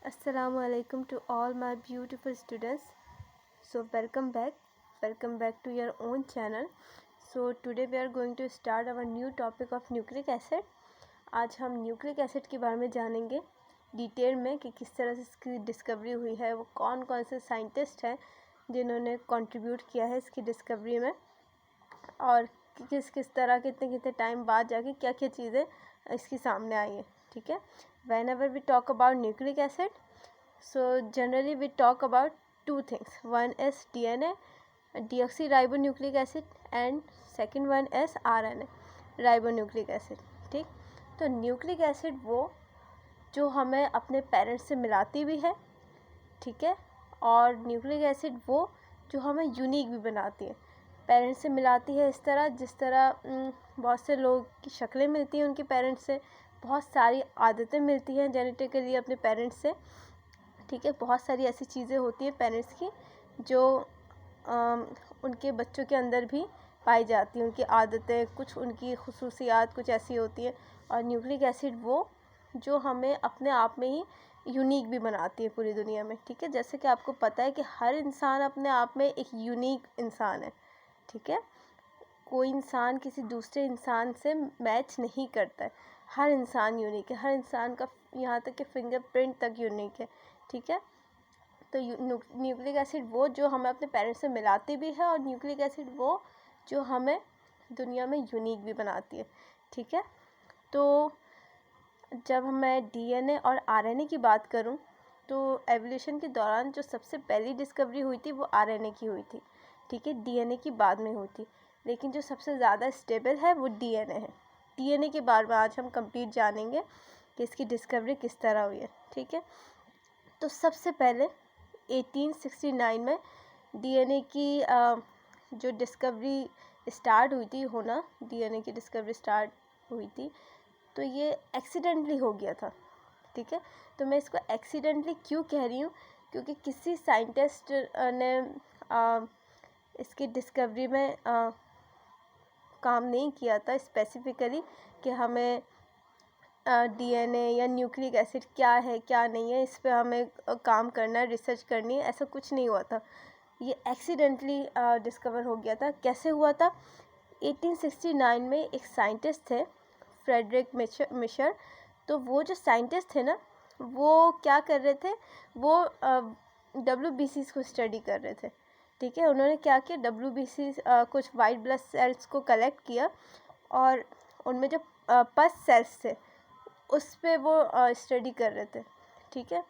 Assalamu alaikum to all my beautiful students. So welcome back to your own channel. So today we are going to start our new topic of nucleic acid. आज हम nucleic acid के बारे में जानेंगे detail में कि किस तरह से इसकी डिस्कवरी हुई है, वो कौन कौन से साइंटिस्ट हैं जिन्होंने कंट्रीब्यूट किया है इसकी डिस्कवरी में, और किस किस तरह कितने टाइम बाद जाके क्या क्या चीज़ें इसकी सामने आई हैं. ठीक है. Whenever we talk about nucleic acid, so generally we talk about two things. One is DNA, deoxyribonucleic acid, and second one is RNA, ribonucleic acid. ठीक. तो न्यूक्लिक एसिड वो जो हमें अपने पेरेंट्स से मिलाती भी है, ठीक है, और न्यूक्लिक एसिड वो जो हमें यूनिक भी बनाती है. पेरेंट्स से मिलाती है इस तरह जिस तरह बहुत से लोग की शक्लें मिलती हैं उनके पेरेंट्स से, बहुत सारी आदतें मिलती हैं जेनेटिकली अपने पेरेंट्स से. ठीक है. बहुत सारी ऐसी चीज़ें होती हैं पेरेंट्स की जो उनके बच्चों के अंदर भी पाई जाती हैं. उनकी आदतें, कुछ उनकी खुसूसियात कुछ ऐसी होती हैं. और न्यूक्लिक एसिड वो जो हमें अपने आप में ही यूनिक भी बनाती है पूरी दुनिया में. ठीक है. जैसे कि आपको पता है कि हर इंसान अपने आप में एक यूनिक इंसान है. ठीक है. कोई इंसान किसी दूसरे इंसान से मैच नहीं करता है. हर इंसान यूनिक है. हर इंसान का यहाँ तक कि फिंगरप्रिंट तक यूनिक है. ठीक है. तो न्यूक्लिक एसिड वो जो हमें अपने पेरेंट्स से मिलाती भी है, और न्यूक्लिक एसिड वो जो हमें दुनिया में यूनिक भी बनाती है. ठीक है. तो जब मैं डीएनए और आरएनए की बात करूं तो एवोल्यूशन के दौरान जो सबसे पहली डिस्कवरी हुई थी वो आरएनए की हुई थी. ठीक है. डीएनए की बाद में हुई थी, लेकिन जो सबसे ज़्यादा स्टेबल है वो डीएनए है. डीएनए के बारे में आज हम कंप्लीट जानेंगे कि इसकी डिस्कवरी किस तरह हुई है. ठीक है. तो सबसे पहले 1869 में डीएनए की जो डिस्कवरी स्टार्ट हुई थी होना, डीएनए की डिस्कवरी स्टार्ट हुई थी, तो ये एक्सीडेंटली हो गया था. ठीक है. तो मैं इसको एक्सीडेंटली क्यों कह रही हूँ, क्योंकि किसी साइंटिस्ट ने इसकी डिस्कवरी में काम नहीं किया था स्पेसिफिकली कि हमें डीएनए या न्यूक्लिक एसिड क्या है क्या नहीं है इस पर हमें काम करना है, रिसर्च करनी है, ऐसा कुछ नहीं हुआ था. ये एक्सीडेंटली डिस्कवर हो गया था. कैसे हुआ था? 1869 में एक साइंटिस्ट थे, फ्रेडरिक मिशर. तो वो जो साइंटिस्ट थे ना, वो क्या कर रहे थे, वो WBCs को स्टडी कर रहे थे. ठीक है. उन्होंने क्या किया, WBCs कुछ वाइट ब्लड सेल्स को कलेक्ट किया, और उनमें जो पस सेल्स थे उस पर वो स्टडी कर रहे थे. ठीक है.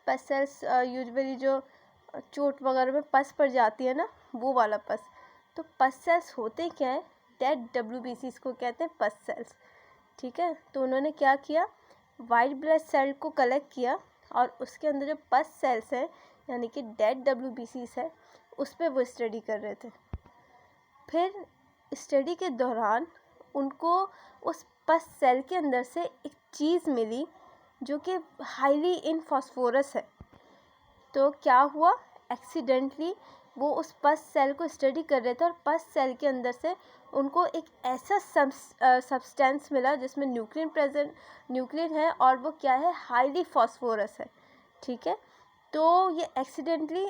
पस सेल्स यूजुअली जो चोट वगैरह में पस पड़ जाती है ना, वो वाला पस. तो पस सेल्स होते क्या है, डेड WBCs को कहते हैं पस सेल्स. ठीक है. तो उन्होंने क्या किया, वाइट ब्लड सेल को कलेक्ट किया, और उसके अंदर जो पस सेल्स हैं यानी कि डेड WBCs है उस पर वो स्टडी कर रहे थे. फिर स्टडी के दौरान उनको उस पस सेल के अंदर से एक चीज़ मिली जो कि हाईली इन फॉस्फोरस है. तो क्या हुआ, एक्सीडेंटली वो उस पस सेल को स्टडी कर रहे थे, और पस सेल के अंदर से उनको एक ऐसा सब्सटेंस मिला जिसमें न्यूक्लियन है, और वो क्या है, हाईली फॉस्फोरस है. ठीक है. तो ये एक्सीडेंटली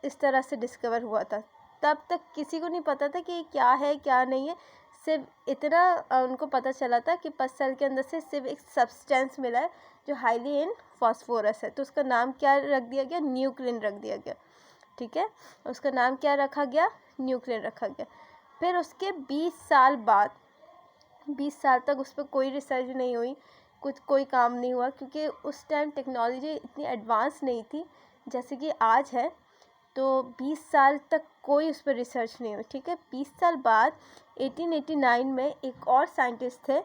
इस तरह से डिस्कवर हुआ था. तब तक किसी को नहीं पता था कि क्या है क्या नहीं है. सिर्फ इतना उनको पता चला था कि पस सेल के अंदर से सिर्फ एक सब्सटेंस मिला है जो हाईली इन फॉस्फोरस है. तो उसका नाम क्या रख दिया गया, न्यूक्लियन रख दिया गया. ठीक है. उसका नाम क्या रखा गया, न्यूक्लियन रखा गया. फिर उसके 20 साल बाद, 20 साल तक उस पर कोई रिसर्च नहीं हुई, कोई काम नहीं हुआ, क्योंकि उस टाइम टेक्नोलॉजी इतनी एडवांस नहीं थी जैसे कि आज है. तो 20 साल तक कोई उस पर रिसर्च नहीं हुई. ठीक है. 20 साल बाद 1889 में एक और साइंटिस्ट थे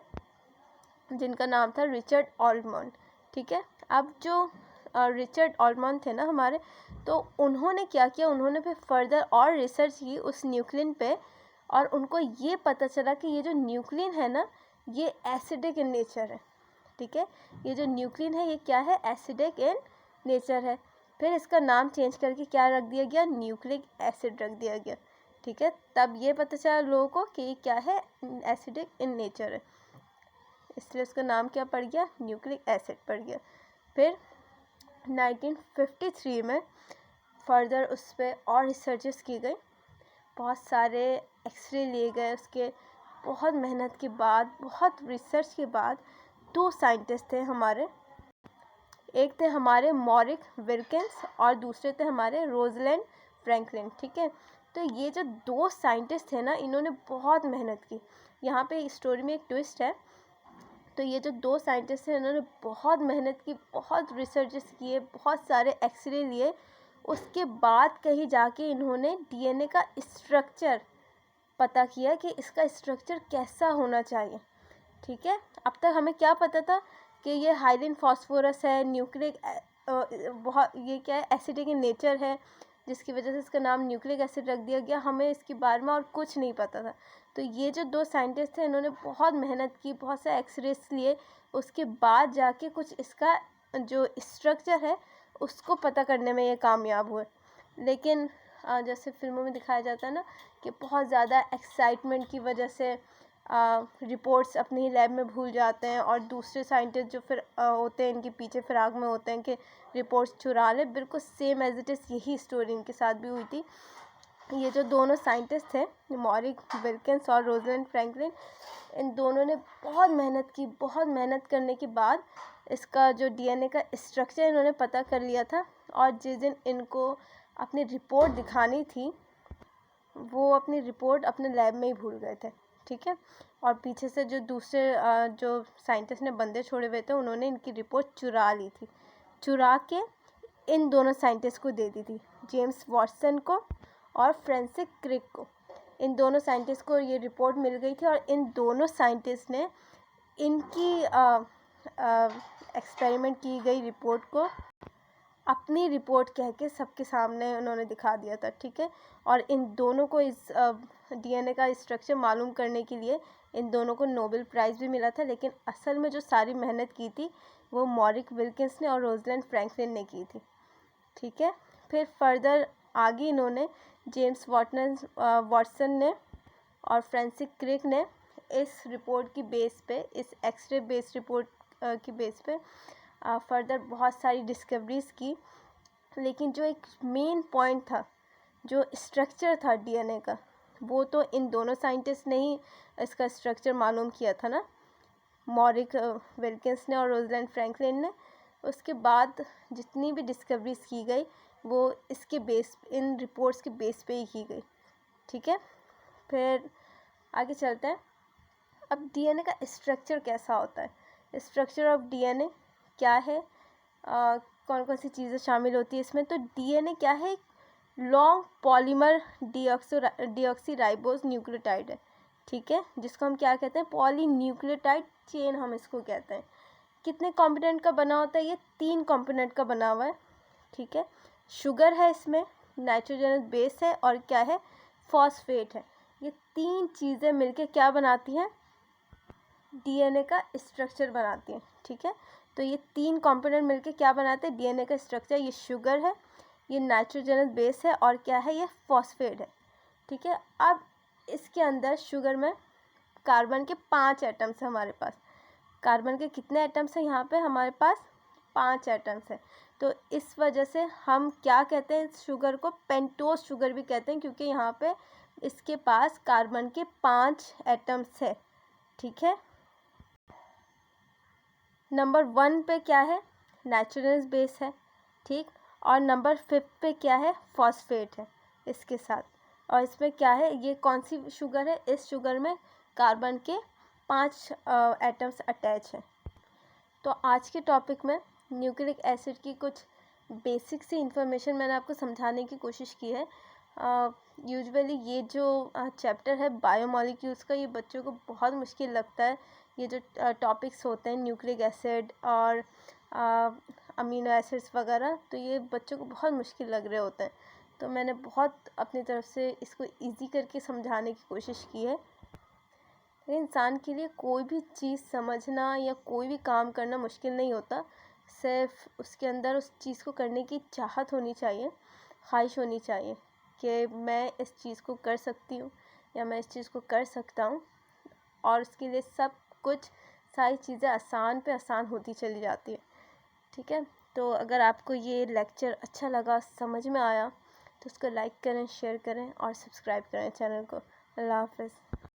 जिनका नाम था रिचर्ड ऑल्टमैन. ठीक है. अब जो रिचर्ड ऑल्टमैन थे ना हमारे, तो उन्होंने क्या किया, उन्होंने फिर फर्दर और रिसर्च की उस न्यूक्लियन पे, और उनको ये पता चला कि ये जो न्यूक्लियन है ना, ये एसिडिक इन नेचर है. ठीक है. ये जो न्यूक्लियन है ये क्या है, एसिडिक इन नेचर है. फिर इसका नाम चेंज करके क्या रख दिया गया, न्यूक्लिक एसिड रख दिया गया. ठीक है. तब ये पता चला लोगों को कि ये क्या है, एसिडिक इन नेचर है, इसलिए उसका नाम क्या पड़ गया, न्यूक्लिक एसिड पड़ गया. फिर 1953 में फर्दर उस पर और रिसर्चेस की गई, बहुत सारे एक्सरे लिए गए उसके, बहुत मेहनत के बाद, बहुत रिसर्च के बाद 2 साइंटिस्ट थे हमारे, एक थे हमारे मॉरिक विल्किंस और दूसरे थे हमारे रोजलैंड फ्रैंकलिन। ठीक है, तो ये जो 2 साइंटिस्ट थे ना, इन्होंने बहुत मेहनत की। यहाँ पे स्टोरी में एक ट्विस्ट है। तो ये जो 2 साइंटिस्ट थे, इन्होंने बहुत मेहनत की, बहुत रिसर्चेस किए, बहुत सारे एक्सरे लिए, उसके बाद कहीं जाके इन्होंने डीएनए का स्ट्रक्चर पता किया कि इसका स्ट्रक्चर कैसा होना चाहिए। ठीक है, अब तक हमें क्या पता था कि ये हाइड्रोजन फॉस्फोरस है, न्यूक्लिक बहुत ये क्या है, एसिडिक इन नेचर है, जिसकी वजह से इसका नाम न्यूक्लिक एसिड रख दिया गया। हमें इसके बारे में और कुछ नहीं पता था। तो ये जो 2 साइंटिस्ट थे, इन्होंने बहुत मेहनत की, बहुत से एक्सरेस लिए, उसके बाद जाके कुछ इसका जो स्ट्रक्चर है उसको पता करने में ये कामयाब हुए। लेकिन जैसे फिल्मों में दिखाया जाता है ना कि बहुत ज़्यादा एक्साइटमेंट की वजह से रिपोर्ट्स अपनी लैब में भूल जाते हैं, और दूसरे साइंटिस्ट जो फिर होते हैं इनके पीछे फिराक में होते हैं कि रिपोर्ट्स चुरा लें। बिल्कुल सेम एज इट इज़ यही स्टोरी इनके साथ भी हुई थी। ये जो दोनों साइंटिस्ट थे, मॉरिक विल्किंस और रोजलैंड फ्रैंकलिन, इन दोनों ने बहुत मेहनत की। बहुत मेहनत करने के बाद इसका जो डीएनए का स्ट्रक्चर इन्होंने पता कर लिया था, और जिस दिन इनको अपनी रिपोर्ट दिखानी थी, वो अपनी रिपोर्ट अपने लैब में ही भूल गए थे। ठीक है, और पीछे से जो दूसरे जो साइंटिस्ट ने बंदे छोड़े हुए थे, उन्होंने इनकी रिपोर्ट चुरा ली थी। चुरा के इन दोनों साइंटिस्ट को दे दी थी, जेम्स वाटसन को और फ्रांसिस क्रिक को। इन दोनों साइंटिस्ट को ये रिपोर्ट मिल गई थी, और इन दोनों साइंटिस्ट ने इनकी एक्सपेरिमेंट की गई रिपोर्ट को अपनी रिपोर्ट कह के सबके सामने उन्होंने दिखा दिया था। ठीक है, और इन दोनों को इस डीएनए का स्ट्रक्चर मालूम करने के लिए इन दोनों को नोबेल प्राइज़ भी मिला था। लेकिन असल में जो सारी मेहनत की थी वो मॉरिक विल्किंस ने और रोजलैंड फ्रैंकलिन ने की थी। ठीक है, फिर फर्दर आगे इन्होंने जेम्स वाटसन ने और फ्रांसिस क्रिक ने इस रिपोर्ट की बेस पे, इस एक्सरे बेस्ड रिपोर्ट की बेस पे फर्दर बहुत सारी डिस्कवरीज़ की। लेकिन जो एक मेन पॉइंट था, जो स्ट्रक्चर था डीएनए का, वो तो इन दोनों साइंटिस्ट ने ही इसका स्ट्रक्चर मालूम किया था ना, मॉरिक विल्किंस ने और रोजलैंड फ्रैंकलिन ने। उसके बाद जितनी भी डिस्कवरीज़ की गई वो इसके बेस, इन रिपोर्ट्स के बेस पे ही की गई। ठीक है, फिर आगे चलते हैं। अब डीएनए का स्ट्रक्चर कैसा होता है, स्ट्रक्चर ऑफ डीएनए क्या है, कौन कौन सी चीज़ें शामिल होती है इसमें। तो डीएनए क्या है, लॉन्ग पॉलीमर डीऑक्सीराइबोज न्यूक्लियोटाइड है। ठीक है, जिसको हम क्या कहते हैं, पॉलीन्यूक्लियोटाइड चेन हम इसको कहते हैं। कितने कंपोनेंट का बना होता है, ये 3 कंपोनेंट का बना हुआ है। ठीक है, शुगर है इसमें, नाइट्रोजनस बेस है, और क्या है, फॉस्फेट है। ये 3 चीज़ें मिलके क्या बनाती हैं, डीएनए का स्ट्रक्चर बनाती हैं। ठीक है, तो ये 3 कंपोनेंट मिलके क्या बनाते हैं, डीएनए का स्ट्रक्चर। ये शुगर है, ये नाइट्रोजनस बेस है, और क्या है, ये फॉस्फेट है। ठीक है, अब इसके अंदर शुगर में कार्बन के 5 एटम्स हैं हमारे पास। कार्बन के कितने एटम्स हैं यहाँ पे, हमारे पास 5 एटम्स हैं। तो इस वजह से हम क्या कहते हैं, शुगर को पेंटोज शुगर भी कहते हैं, क्योंकि यहाँ पे इसके पास कार्बन के 5 एटम्स है। ठीक है, नंबर 1 पे क्या है, नाइट्रोजनस बेस है। ठीक, और नंबर 5 पे क्या है, फॉस्फेट है इसके साथ। और इसमें क्या है, ये कौन सी शुगर है, इस शुगर में कार्बन के 5 एटम्स अटैच हैं। तो आज के टॉपिक में न्यूक्लिक एसिड की कुछ बेसिक सी इन्फॉर्मेशन मैंने आपको समझाने की कोशिश की है। यूजुअली ये जो चैप्टर है बायोमॉलिक्यूल्स का, ये बच्चों को बहुत मुश्किल लगता है। ये जो टॉपिक्स होते हैं न्यूक्लिक एसिड और अमीनो एसिड्स वगैरह, तो ये बच्चों को बहुत मुश्किल लग रहे होते हैं। तो मैंने बहुत अपनी तरफ से इसको इजी करके समझाने की कोशिश की है। इंसान के लिए कोई भी चीज़ समझना या कोई भी काम करना मुश्किल नहीं होता, सिर्फ उसके अंदर उस चीज़ को करने की चाहत होनी चाहिए, ख्वाहिश होनी चाहिए कि मैं इस चीज़ को कर सकती हूँ या मैं इस चीज़ को कर सकता हूँ। और उसके लिए सब कुछ, सारी चीज़ें आसान पे आसान होती चली जाती है। ठीक है, तो अगर आपको ये लेक्चर अच्छा लगा, समझ में आया, तो उसको लाइक करें, शेयर करें और सब्सक्राइब करें चैनल को। अल्लाह हाफ़िज़।